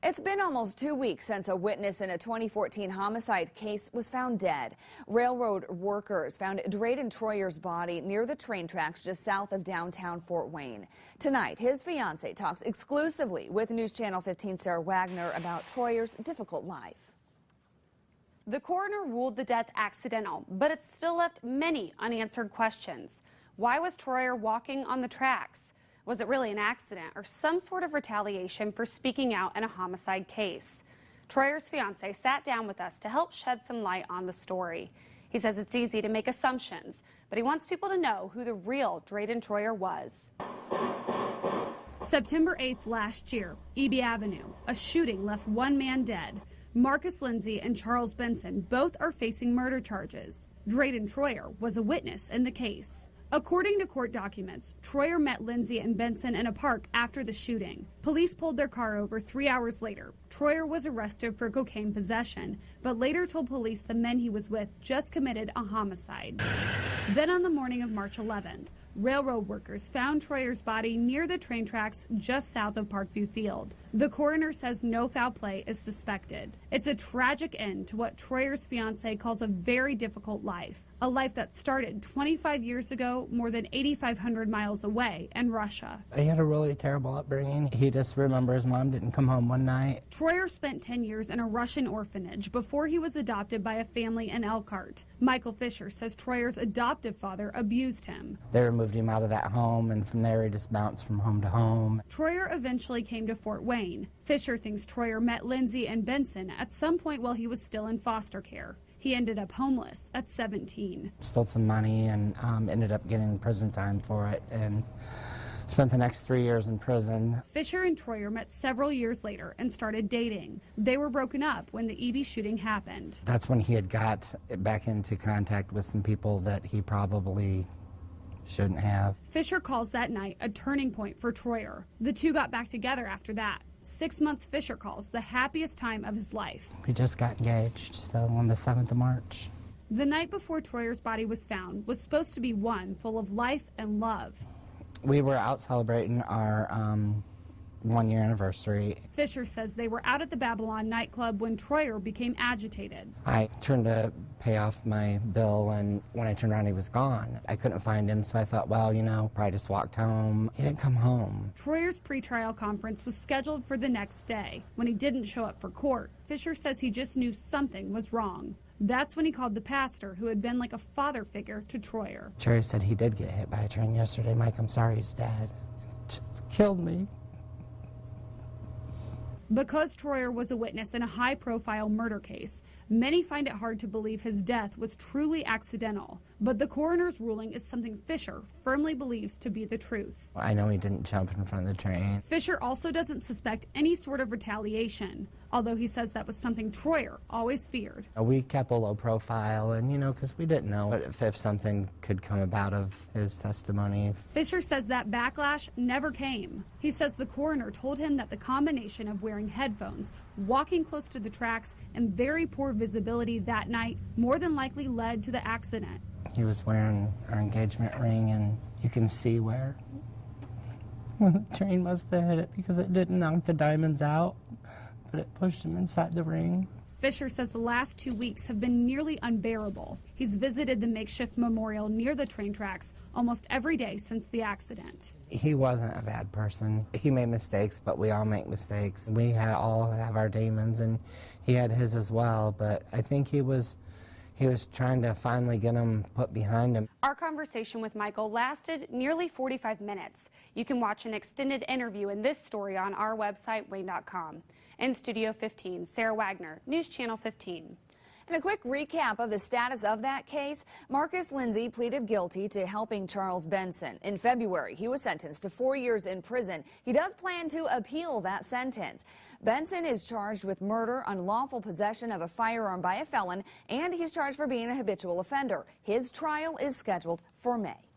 It's been almost 2 weeks since a witness in a 2014 homicide case was found dead. Railroad workers found Drayden Troyer's body near the train tracks just south of downtown Fort Wayne. Tonight, his fiance talks exclusively with News Channel 15's Sara Wagner about Troyer's difficult life. The coroner ruled the death accidental, but it still left many unanswered questions. Why was Troyer walking on the tracks? Was it really an accident or some sort of retaliation for speaking out in a homicide case? Troyer's fiance sat down with us to help shed some light on the story. He says it's easy to make assumptions, but he wants people to know who the real Drayden Troyer was. September 8th last year, EB Avenue, a shooting left one man dead. Marcus Lindsay and Charles Benson both are facing murder charges. Drayden Troyer was a witness in the case. According to court documents, Troyer met Lindsay and Benson in a park after the shooting. Police pulled their car over 3 hours later. Troyer was arrested for cocaine possession, but later told police the men he was with just committed a homicide. Then on the morning of March 11th, railroad workers found Troyer's body near the train tracks just south of Parkview Field. The coroner says no foul play is suspected. It's a tragic end to what Troyer's fiance calls a very difficult life, a life that started 25 years ago, more than 8,500 miles away in Russia. He had a really terrible upbringing. He just remembers mom didn't come home one night. Troyer spent 10 years in a Russian orphanage before he was adopted by a family in Elkhart. Michael Fisher says Troyer's adoptive father abused him. They removed him out of that home, and from there he just bounced from home to home. Troyer eventually came to Fort Wayne. Fisher thinks Troyer met Lindsay and Benson at some point while he was still in foster care. He ended up homeless at 17. Stole some money and ended up getting prison time for it and spent the next 3 years in prison. Fisher and Troyer met several years later and started dating. They were broken up when the EB shooting happened. That's when he had got back into contact with some people that he probably shouldn't have. Fisher calls that night a turning point for Troyer. The two got back together after that. 6 months, Fisher calls the happiest time of his life. We just got engaged, so on the 7th of March. The night before Troyer's body was found was supposed to be one full of life and love. We were out celebrating our 1-year anniversary. Fisher says they were out at the Babylon nightclub when Troyer became agitated. I turned to pay off my bill, and when I turned around, he was gone. I couldn't find him, so I thought, well, probably just walked home. He didn't come home. Troyer's pretrial conference was scheduled for the next day. When he didn't show up for court, Fisher says he just knew something was wrong. That's when he called the pastor, who had been like a father figure to Troyer. Jerry said he did get hit by a train yesterday. Mike, I'm sorry he's dead. It just killed me. Because Troyer was a witness in a high-profile murder case, many find it hard to believe his death was truly accidental. But the coroner's ruling is something Fisher firmly believes to be the truth. I know he didn't jump in front of the train. Fisher also doesn't suspect any sort of retaliation, although he says that was something Troyer always feared. We kept a low profile, and because we didn't know if something could come about of his testimony. Fisher says that backlash never came. He says the coroner told him that the combination of wearing headphones, walking close to the tracks, and very poor visibility that night more than likely led to the accident. He was wearing our engagement ring, and you can see where the train must have hit it because it didn't knock the diamonds out, but it pushed him inside the ring. Fisher says the last 2 weeks have been nearly unbearable. He's visited the makeshift memorial near the train tracks almost every day since the accident. He wasn't a bad person. He made mistakes, but we all make mistakes. We all have our demons, and he had his as well, but I think he was trying to finally get them put behind him. Our conversation with Michael lasted nearly 45 minutes. You can watch an extended interview in this story on our website, wayne.com. In Studio 15, Sara Wagner, News Channel 15. And a quick recap of the status of that case. Marcus Lindsay pleaded guilty to helping Charles Benson. In February, he was sentenced to 4 years in prison. He does plan to appeal that sentence. Benson is charged with murder, unlawful possession of a firearm by a felon, and he's charged for being a habitual offender. His trial is scheduled for May.